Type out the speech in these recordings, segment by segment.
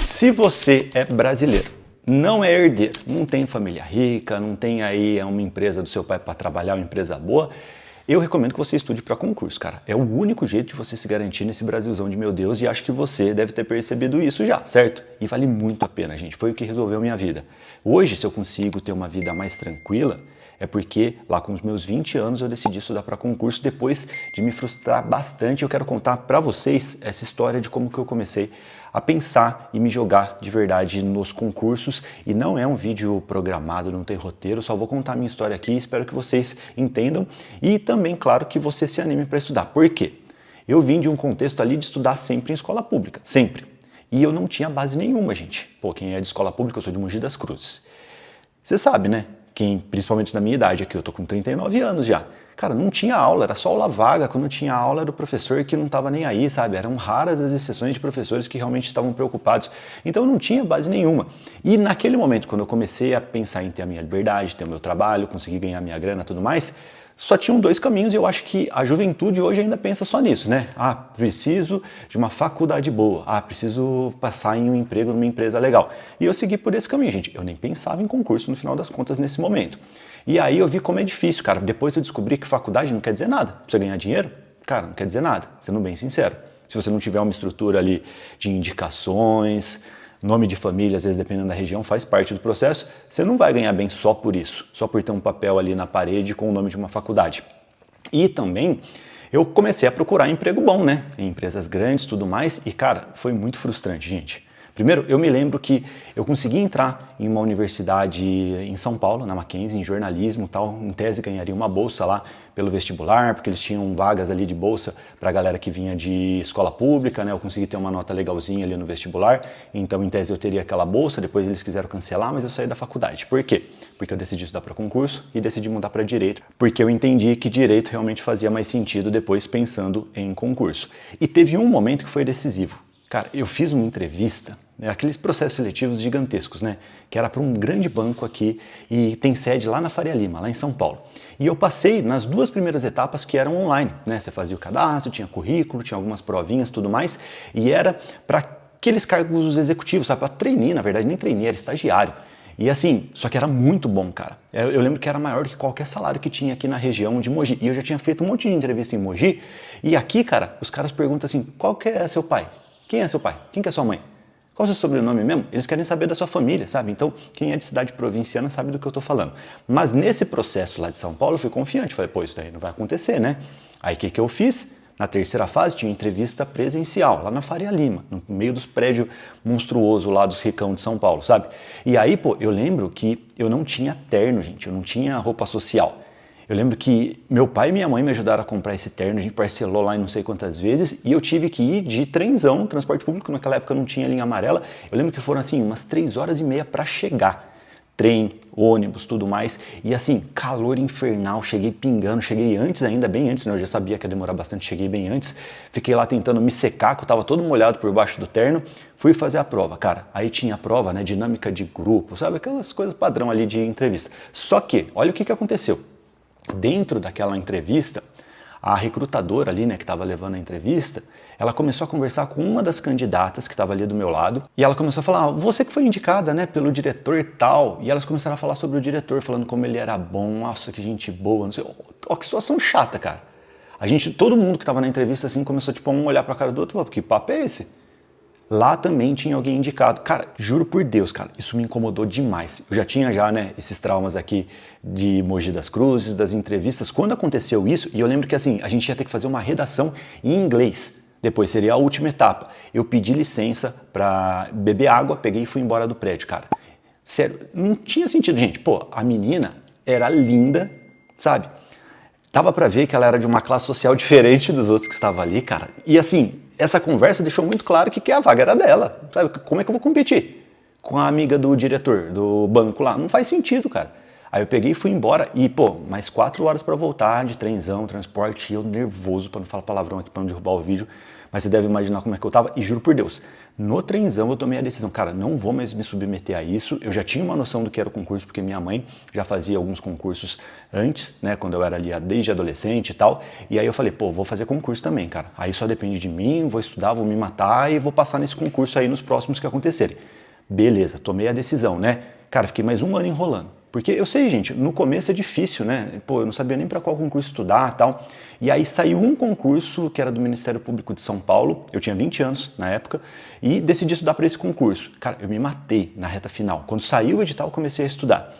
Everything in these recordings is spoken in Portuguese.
Se você é brasileiro, não é herdeiro, não tem família rica, não tem aí uma empresa do seu pai para trabalhar, uma empresa boa, eu recomendo que você estude para concurso, cara. É o único jeito de você se garantir nesse Brasilzão de meu Deus e acho que você deve ter percebido isso já, certo? E vale muito a pena, gente. Foi o que resolveu minha vida. Hoje, se eu consigo ter uma vida mais tranquila, é porque lá com os meus 20 anos eu decidi estudar para concurso depois de me frustrar bastante. Eu quero contar para vocês essa história de como que eu comecei a pensar e me jogar de verdade nos concursos. E não é um vídeo programado, não tem roteiro, só vou contar a minha história aqui, espero que vocês entendam e também, claro, que você se anime para estudar. Por quê? Eu vim de um contexto ali de estudar sempre em escola pública, sempre. E eu não tinha base nenhuma, gente. Pô, quem é de escola pública, eu sou de Mogi das Cruzes. Você sabe, né? Quem, principalmente da minha idade aqui, eu tô com 39 anos já. Cara, não tinha aula, era só aula vaga. Quando tinha aula era o professor que não estava nem aí, sabe? Eram raras as exceções de professores que realmente estavam preocupados. Então eu não tinha base nenhuma. E naquele momento, quando eu comecei a pensar em ter a minha liberdade, ter o meu trabalho, conseguir ganhar minha grana e tudo mais, só tinham dois caminhos e eu acho que a juventude hoje ainda pensa só nisso, né? Ah, preciso de uma faculdade boa. Ah, preciso passar em um emprego numa empresa legal. E eu segui por esse caminho, gente. Eu nem pensava em concurso no final das contas nesse momento. E aí eu vi como é difícil, cara. Depois eu descobri que faculdade não quer dizer nada. Pra você ganhar dinheiro, cara, não quer dizer nada, sendo bem sincero. Se você não tiver uma estrutura ali de indicações, nome de família, às vezes dependendo da região, faz parte do processo, você não vai ganhar bem só por isso, só por ter um papel ali na parede com o nome de uma faculdade. E também eu comecei a procurar emprego bom, né? Em empresas grandes e tudo mais, e cara, foi muito frustrante, gente. Primeiro, eu me lembro que eu consegui entrar em uma universidade em São Paulo, na Mackenzie, em jornalismo e tal. Em tese ganharia uma bolsa lá pelo vestibular, porque eles tinham vagas ali de bolsa para a galera que vinha de escola pública, né? Eu consegui ter uma nota legalzinha ali no vestibular, então em tese eu teria aquela bolsa, depois eles quiseram cancelar, mas eu saí da faculdade. Por quê? Porque eu decidi estudar para concurso e decidi mudar para direito, porque eu entendi que direito realmente fazia mais sentido depois pensando em concurso. E teve um momento que foi decisivo. Cara, eu fiz uma entrevista, né, aqueles processos seletivos gigantescos, né? Que era para um grande banco aqui e tem sede lá na Faria Lima, lá em São Paulo. E eu passei nas duas primeiras etapas que eram online, né? Você fazia o cadastro, tinha currículo, tinha algumas provinhas, tudo mais, e era para aqueles cargos executivos, sabe? Para trainee, na verdade, nem trainee, era estagiário. E assim, só que era muito bom, cara. Eu lembro que era maior que qualquer salário que tinha aqui na região de Mogi. E eu já tinha feito um monte de entrevista em Mogi. E aqui, cara, os caras perguntam assim, qual que é seu pai? Quem é seu pai? Quem que é sua mãe? Qual é o seu sobrenome mesmo? Eles querem saber da sua família, sabe? Então, quem é de cidade provinciana sabe do que eu tô falando. Mas nesse processo lá de São Paulo, eu fui confiante. Falei, pô, isso daí não vai acontecer, né? Aí, o que eu fiz? Na terceira fase, tinha entrevista presencial, lá na Faria Lima, no meio dos prédios monstruosos lá dos ricão de São Paulo, sabe? E aí, pô, eu lembro que eu não tinha terno, gente, eu não tinha roupa social. Eu lembro que meu pai e minha mãe me ajudaram a comprar esse terno, a gente parcelou lá em não sei quantas vezes, e eu tive que ir de trenzão, transporte público, naquela época não tinha linha amarela, eu lembro que foram assim, umas 3 horas e meia para chegar. Trem, ônibus, tudo mais, e assim, calor infernal, cheguei pingando, cheguei antes ainda, bem antes, né? Eu já sabia que ia demorar bastante, cheguei bem antes, fiquei lá tentando me secar, que eu tava todo molhado por baixo do terno, fui fazer a prova, cara, aí tinha a prova, né, dinâmica de grupo, sabe, aquelas coisas padrão ali de entrevista, só que, olha o que aconteceu. Dentro daquela entrevista, a recrutadora ali, né, que estava levando a entrevista, ela começou a conversar com uma das candidatas que estava ali do meu lado, e ela começou a falar, você que foi indicada, né, pelo diretor tal, e elas começaram a falar sobre o diretor, falando como ele era bom, nossa, que gente boa, não sei, ó, que situação chata, cara. Todo mundo que estava na entrevista, assim, começou, tipo, a um olhar para a cara do outro, que papo é esse? Lá também tinha alguém indicado. Cara, juro por Deus, cara, isso me incomodou demais. Eu já tinha né, esses traumas aqui de Mogi das Cruzes, das entrevistas. Quando aconteceu isso, e eu lembro que assim, a gente ia ter que fazer uma redação em inglês. Depois seria a última etapa. Eu pedi licença para beber água, peguei e fui embora do prédio, cara. Sério, não tinha sentido, gente. Pô, a menina era linda, sabe? Dava pra ver que ela era de uma classe social diferente dos outros que estavam ali, cara. E assim, essa conversa deixou muito claro que a vaga era dela. Sabe? Como é que eu vou competir com a amiga do diretor do banco lá? Não faz sentido, cara. Aí eu peguei e fui embora e, pô, mais 4 horas pra voltar de trenzão, transporte, e eu nervoso, pra não falar palavrão aqui, pra não derrubar o vídeo. Mas você deve imaginar como é que eu tava, e juro por Deus, no trenzão eu tomei a decisão, cara, não vou mais me submeter a isso. Eu já tinha uma noção do que era o concurso, porque minha mãe já fazia alguns concursos antes, né, quando eu era ali desde adolescente e tal. E aí eu falei, pô, vou fazer concurso também, cara. Aí só depende de mim, vou estudar, vou me matar e vou passar nesse concurso aí nos próximos que acontecerem. Beleza, tomei a decisão, né? Cara, fiquei mais um ano enrolando. Porque eu sei, gente, no começo é difícil, né? Pô, eu não sabia nem para qual concurso estudar e tal. E aí saiu um concurso que era do Ministério Público de São Paulo, eu tinha 20 anos na época, e decidi estudar para esse concurso. Cara, eu me matei na reta final. Quando saiu o edital, eu comecei a estudar.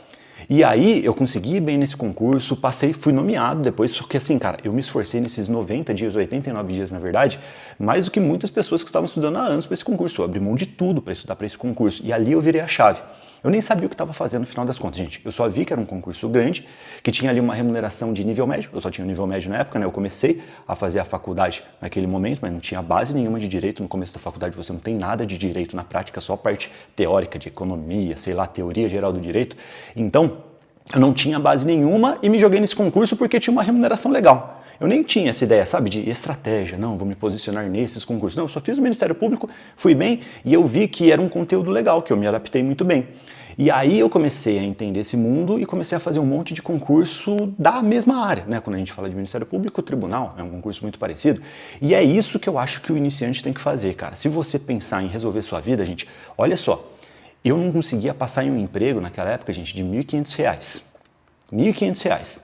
E aí eu consegui ir bem nesse concurso, passei, fui nomeado depois, só que assim, cara, eu me esforcei nesses 90 dias, 89 dias na verdade, mais do que muitas pessoas que estavam estudando há anos para esse concurso. Eu abri mão de tudo para estudar para esse concurso e ali eu virei a chave. Eu nem sabia o que estava fazendo no final das contas, gente. Eu só vi que era um concurso grande, que tinha ali uma remuneração de nível médio. Eu só tinha um nível médio na época, né? Eu comecei a fazer a faculdade naquele momento, mas não tinha base nenhuma de direito. No começo da faculdade você não tem nada de direito na prática, só a parte teórica de economia, sei lá, teoria geral do direito. Então, eu não tinha base nenhuma e me joguei nesse concurso porque tinha uma remuneração legal. Eu nem tinha essa ideia, sabe, de estratégia, não, vou me posicionar nesses concursos. Não, eu só fiz o Ministério Público, fui bem e eu vi que era um conteúdo legal, que eu me adaptei muito bem. E aí eu comecei a entender esse mundo e comecei a fazer um monte de concurso da mesma área, né? Quando a gente fala de Ministério Público, o tribunal é um concurso muito parecido. E é isso que eu acho que o iniciante tem que fazer, cara. Se você pensar em resolver sua vida, gente, olha só, eu não conseguia passar em um emprego naquela época, gente, de R$ 1.500. R$ 1.500.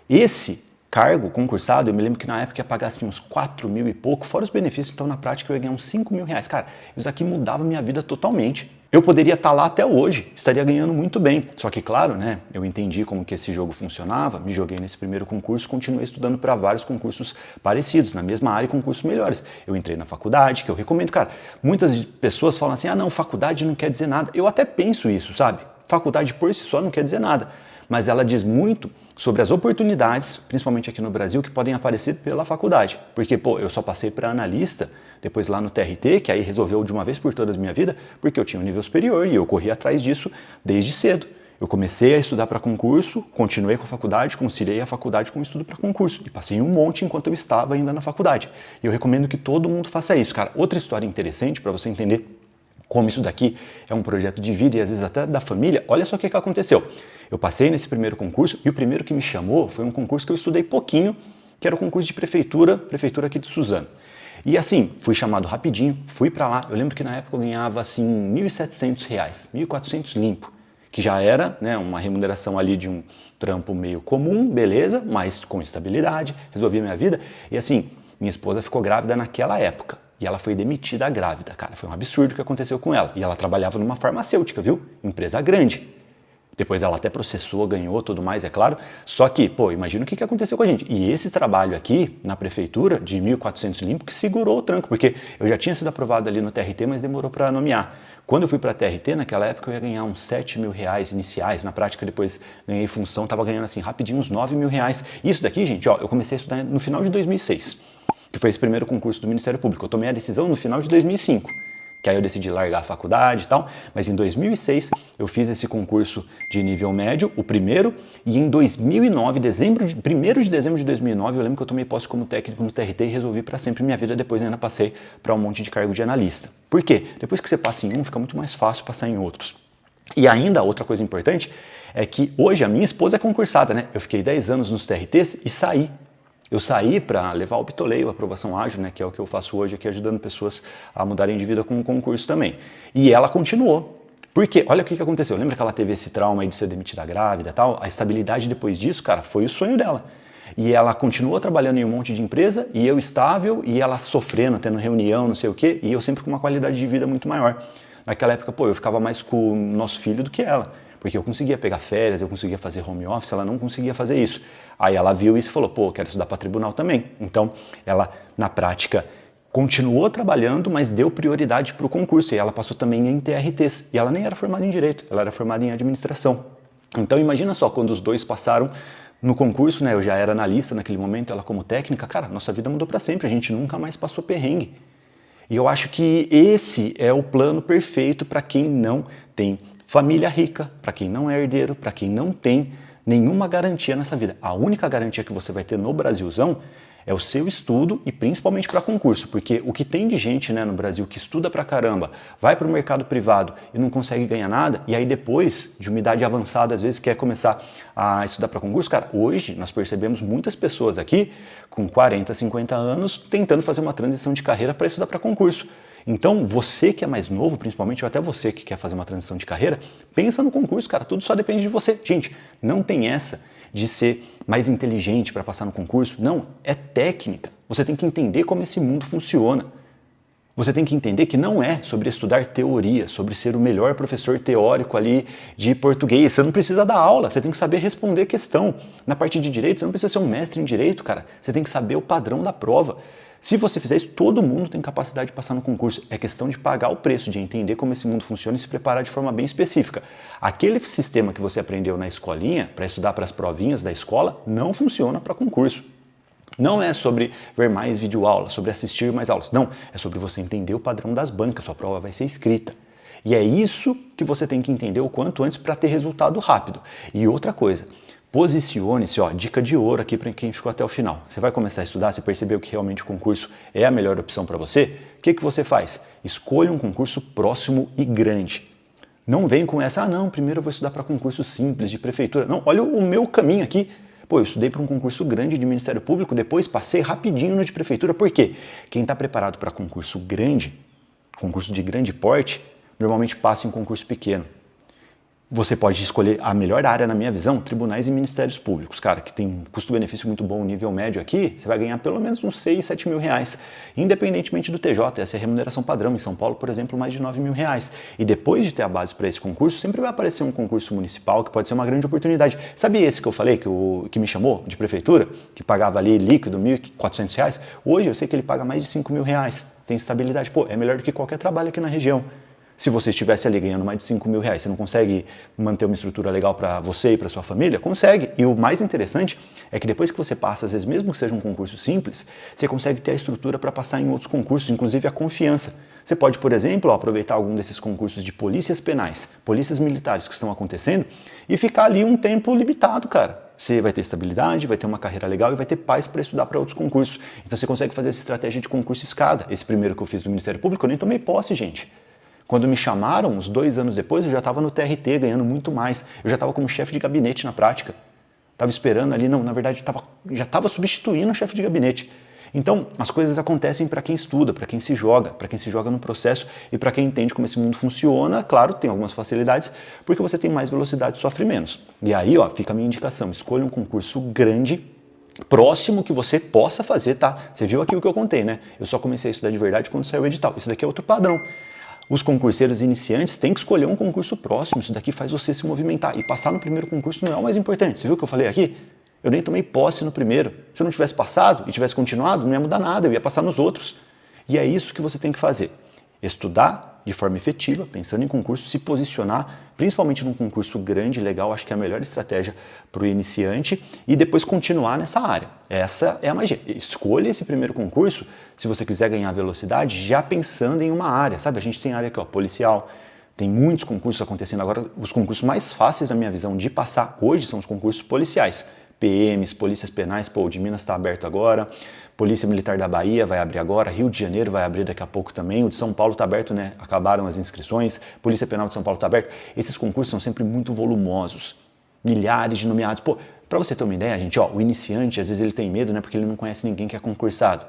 Esse cargo concursado, eu me lembro que na época ia pagar assim, uns 4 mil e pouco, fora os benefícios, então na prática eu ia ganhar uns 5 mil reais. Cara, isso aqui mudava minha vida totalmente. Eu poderia estar lá até hoje, estaria ganhando muito bem. Só que, claro, né, eu entendi como que esse jogo funcionava, me joguei nesse primeiro concurso, continuei estudando para vários concursos parecidos, na mesma área e concursos melhores. Eu entrei na faculdade, que eu recomendo, cara, muitas pessoas falam assim, ah não, faculdade não quer dizer nada. Eu até penso isso, sabe? Faculdade por si só não quer dizer nada, mas ela diz muito sobre as oportunidades, principalmente aqui no Brasil, que podem aparecer pela faculdade. Porque, pô, eu só passei para analista, depois lá no TRT, que aí resolveu de uma vez por todas a minha vida, porque eu tinha um nível superior e eu corri atrás disso desde cedo. Eu comecei a estudar para concurso, continuei com a faculdade, conciliei a faculdade com o estudo para concurso. E passei um monte enquanto eu estava ainda na faculdade. E eu recomendo que todo mundo faça isso, cara. Outra história interessante para você entender como isso daqui é um projeto de vida e às vezes até da família, olha só o que aconteceu. Eu passei nesse primeiro concurso e o primeiro que me chamou foi um concurso que eu estudei pouquinho, que era o concurso de prefeitura aqui de Suzano. E assim, fui chamado rapidinho, fui para lá, eu lembro que na época eu ganhava assim R$ 1.700, R$ 1.400 limpo, que já era, né, uma remuneração ali de um trampo meio comum, beleza, mas com estabilidade, resolvi a minha vida. E assim, minha esposa ficou grávida naquela época. E ela foi demitida grávida, cara. Foi um absurdo o que aconteceu com ela. E ela trabalhava numa farmacêutica, viu? Empresa grande. Depois ela até processou, ganhou, tudo mais, é claro. Só que, pô, imagina o que aconteceu com a gente. E esse trabalho aqui, na prefeitura, de 1.400 limpo, que segurou o tranco. Porque eu já tinha sido aprovado ali no TRT, mas demorou para nomear. Quando eu fui para a TRT, naquela época eu ia ganhar uns 7 mil reais iniciais. Na prática, depois ganhei função, tava ganhando assim, rapidinho, uns 9 mil reais. Isso daqui, gente, ó, eu comecei a estudar no final de 2006. Que foi esse primeiro concurso do Ministério Público. Eu tomei a decisão no final de 2005, que aí eu decidi largar a faculdade e tal, mas em 2006 eu fiz esse concurso de nível médio, o primeiro, e em 2009, 1º de dezembro de 2009, eu lembro que eu tomei posse como técnico no TRT e resolvi para sempre minha vida, depois ainda passei para um monte de cargo de analista. Por quê? Depois que você passa em um, fica muito mais fácil passar em outros. E ainda, outra coisa importante, é que hoje a minha esposa é concursada, né? Eu fiquei 10 anos nos TRTs e saí. Eu saí para levar o Bitoleio, a aprovação ágil, né, que é o que eu faço hoje aqui, ajudando pessoas a mudarem de vida com um concurso também. E ela continuou. Por quê? Olha o que aconteceu. Lembra que ela teve esse trauma aí de ser demitida grávida e tal? A estabilidade depois disso, cara, foi o sonho dela. E ela continuou trabalhando em um monte de empresa, e eu estável, e ela sofrendo, tendo reunião, não sei o quê, e eu sempre com uma qualidade de vida muito maior. Naquela época, pô, eu ficava mais com o nosso filho do que ela. Porque eu conseguia pegar férias, eu conseguia fazer home office, ela não conseguia fazer isso. Aí ela viu isso e falou, pô, eu quero estudar para tribunal também. Então, ela, na prática, continuou trabalhando, mas deu prioridade para o concurso. E ela passou também em TRTs. E ela nem era formada em Direito, ela era formada em Administração. Então, imagina só, quando os dois passaram no concurso, né, eu já era analista naquele momento, ela como técnica, cara, nossa vida mudou para sempre, a gente nunca mais passou perrengue. E eu acho que esse é o plano perfeito para quem não tem família rica, para quem não é herdeiro, para quem não tem nenhuma garantia nessa vida. A única garantia que você vai ter no Brasilzão É o seu estudo e principalmente para concurso, porque o que tem de gente, né, no Brasil que estuda pra caramba, vai para o mercado privado e não consegue ganhar nada, e aí depois, de uma idade avançada, às vezes quer começar a estudar para concurso. Cara, hoje nós percebemos muitas pessoas aqui com 40, 50 anos tentando fazer uma transição de carreira para estudar para concurso. Então, você que é mais novo, principalmente, ou até você que quer fazer uma transição de carreira, pensa no concurso, cara, tudo só depende de você. Gente, não tem essa de ser mais inteligente para passar no concurso. Não, é técnica. Você tem que entender como esse mundo funciona. Você tem que entender que não é sobre estudar teoria, sobre ser o melhor professor teórico ali de português. Você não precisa dar aula, você tem que saber responder questão. Na parte de direito, você não precisa ser um mestre em direito, cara. Você tem que saber o padrão da prova. Se você fizer isso, todo mundo tem capacidade de passar no concurso. É questão de pagar o preço, de entender como esse mundo funciona e se preparar de forma bem específica. Aquele sistema que você aprendeu na escolinha, para estudar para as provinhas da escola, não funciona para concurso. Não é sobre ver mais videoaula, sobre assistir mais aulas. Não, é sobre você entender o padrão das bancas. Sua prova vai ser escrita. E é isso que você tem que entender o quanto antes para ter resultado rápido. E outra coisa, posicione-se, ó, dica de ouro aqui para quem ficou até o final. Você vai começar a estudar, você percebeu que realmente o concurso é a melhor opção para você? O que você faz? Escolha um concurso próximo e grande. Não vem com essa, não, primeiro eu vou estudar para concurso simples de prefeitura. Não, olha o meu caminho aqui. Pô, eu estudei para um concurso grande de Ministério Público, depois passei rapidinho no de prefeitura. Por quê? Quem está preparado para concurso grande, concurso de grande porte, normalmente passa em concurso pequeno. Você pode escolher a melhor área, na minha visão, tribunais e ministérios públicos. Cara, que tem custo-benefício muito bom, nível médio aqui, você vai ganhar pelo menos uns 6, 7 mil reais, independentemente do TJ. Essa é a remuneração padrão. Em São Paulo, por exemplo, mais de 9 mil reais. E depois de ter a base para esse concurso, sempre vai aparecer um concurso municipal que pode ser uma grande oportunidade. Sabe esse que eu falei, que me chamou de prefeitura, que pagava ali líquido R$ 1.400 reais? Hoje eu sei que ele paga mais de 5 mil reais. Tem estabilidade. Pô, é melhor do que qualquer trabalho aqui na região. Se você estivesse ali ganhando mais de 5 mil reais, você não consegue manter uma estrutura legal para você e para sua família? Consegue. E o mais interessante é que depois que você passa, às vezes mesmo que seja um concurso simples, você consegue ter a estrutura para passar em outros concursos, inclusive a confiança. Você pode, por exemplo, aproveitar algum desses concursos de polícias penais, polícias militares que estão acontecendo e ficar ali um tempo limitado, cara. Você vai ter estabilidade, vai ter uma carreira legal e vai ter paz para estudar para outros concursos. Então você consegue fazer essa estratégia de concurso escada. Esse primeiro que eu fiz do Ministério Público, eu nem tomei posse, gente. Quando me chamaram, uns 2 anos depois, eu já estava no TRT ganhando muito mais. Eu já estava como chefe de gabinete na prática. Estava esperando ali, não, na verdade já estava substituindo o chefe de gabinete. Então, as coisas acontecem para quem estuda, para quem se joga no processo e para quem entende como esse mundo funciona. Claro, tem algumas facilidades, porque você tem mais velocidade e sofre menos. E aí, ó, fica a minha indicação, escolha um concurso grande, próximo que você possa fazer, tá? Você viu aqui o que eu contei, né? Eu só comecei a estudar de verdade quando saiu o edital. Isso daqui é outro padrão. Os concurseiros iniciantes têm que escolher um concurso próximo, isso daqui faz você se movimentar. E passar no primeiro concurso não é o mais importante. Você viu o que eu falei aqui? Eu nem tomei posse no primeiro. Se eu não tivesse passado e tivesse continuado, não ia mudar nada, eu ia passar nos outros. E é isso que você tem que fazer. Estudar de forma efetiva, pensando em concurso, se posicionar, principalmente num concurso grande, legal, acho que é a melhor estratégia para o iniciante e depois continuar nessa área. Essa é a magia. Escolha esse primeiro concurso, se você quiser ganhar velocidade, já pensando em uma área, sabe? A gente tem área aqui, ó, policial, tem muitos concursos acontecendo agora. Os concursos mais fáceis, na minha visão, de passar hoje são os concursos policiais. PMs, polícias penais, pô, o de Minas está aberto agora, Polícia Militar da Bahia vai abrir agora, Rio de Janeiro vai abrir daqui a pouco também, o de São Paulo está aberto, né? Acabaram as inscrições, Polícia Penal de São Paulo está aberto. Esses concursos são sempre muito volumosos, milhares de nomeados. Pô, para você ter uma ideia, gente, ó, o iniciante, às vezes ele tem medo, né? Porque ele não conhece ninguém que é concursado.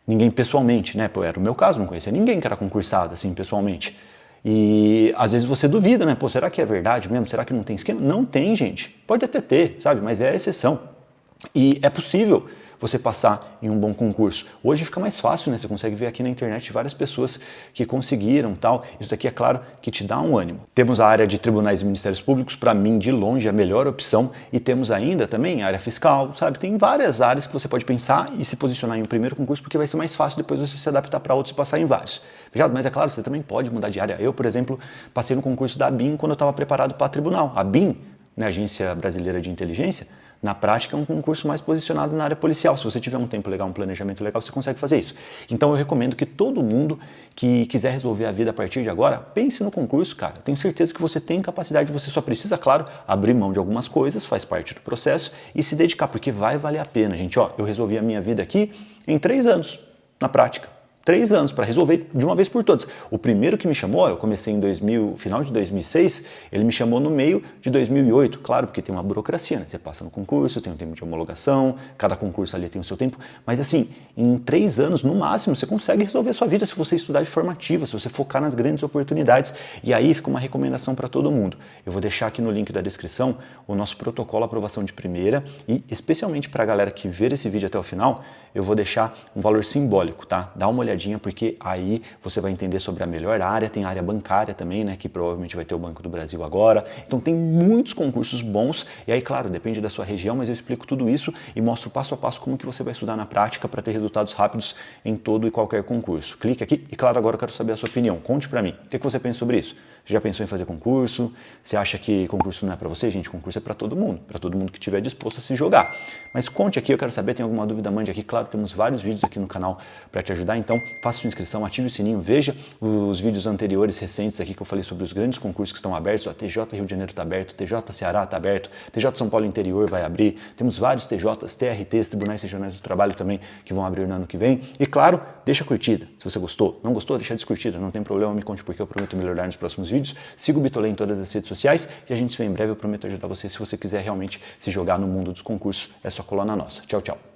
Ninguém pessoalmente, né? Pô, era o meu caso, não conhecia ninguém que era concursado, assim, pessoalmente. E às vezes você duvida, né? Pô, será que é verdade mesmo? Será que não tem esquema? Não tem, gente. Pode até ter, sabe? Mas é a exceção. E é possível você passar em um bom concurso. Hoje fica mais fácil, né? Você consegue ver aqui na internet várias pessoas que conseguiram, tal. Isso daqui é claro que te dá um ânimo. Temos a área de tribunais e ministérios públicos, para mim, de longe, a melhor opção. E temos ainda também a área fiscal, sabe? Tem várias áreas que você pode pensar e se posicionar em um primeiro concurso, porque vai ser mais fácil depois você se adaptar para outros e passar em vários. Fechado? Mas é claro, você também pode mudar de área. Eu, por exemplo, passei no concurso da ABIN quando eu estava preparado para tribunal. A ABIN, né, Agência Brasileira de Inteligência, Na prática, é um concurso mais posicionado na área policial. Se você tiver um tempo legal, um planejamento legal, você consegue fazer isso. Então eu recomendo que todo mundo que quiser resolver a vida a partir de agora, pense no concurso, cara. Eu tenho certeza que você tem capacidade, você só precisa, claro, abrir mão de algumas coisas, faz parte do processo, e se dedicar, porque vai valer a pena, gente. Ó, eu resolvi a minha vida aqui em 3 anos, na prática. 3 anos para resolver de uma vez por todas. O primeiro que me chamou, eu comecei em final de 2006, ele me chamou no meio de 2008, claro, porque tem uma burocracia, né? Você passa no concurso, tem um tempo de homologação, cada concurso ali tem o seu tempo, mas assim, em 3 anos, no máximo, você consegue resolver a sua vida se você estudar de forma ativa, se você focar nas grandes oportunidades, e aí fica uma recomendação para todo mundo. Eu vou deixar aqui no link da descrição o nosso protocolo aprovação de primeira, e especialmente para a galera que ver esse vídeo até o final, eu vou deixar um valor simbólico, tá? Dá uma olhadinha, porque aí você vai entender sobre a melhor área, tem a área bancária também, né, que provavelmente vai ter o Banco do Brasil agora. Então tem muitos concursos bons, e aí, claro, depende da sua região, mas eu explico tudo isso e mostro passo a passo como que você vai estudar na prática para ter resultados rápidos em todo e qualquer concurso. Clique aqui e, claro, agora eu quero saber a sua opinião. Conte para mim. O que você pensa sobre isso? Você já pensou em fazer concurso? Você acha que concurso não é para você? Gente, concurso é para todo mundo que estiver disposto a se jogar. Mas conte aqui, eu quero saber, tem alguma dúvida, mande aqui. Claro, temos vários vídeos aqui no canal para te ajudar, então faça sua inscrição, ative o sininho, veja os vídeos anteriores, recentes aqui que eu falei sobre os grandes concursos que estão abertos. A TJ Rio de Janeiro está aberto, TJ Ceará está aberto, TJ São Paulo Interior vai abrir, temos vários TJs, TRTs, Tribunais Regionais do Trabalho também, que vão abrir no ano que vem. E claro, deixa a curtida, se você gostou. Não gostou, deixa a descurtida, não tem problema, me conte porque eu prometo melhorar nos próximos vídeos. Siga o Bitolê em todas as redes sociais e a gente se vê em breve. Eu prometo ajudar você se você quiser realmente se jogar no mundo dos concursos. É só colar na nossa. Tchau, tchau.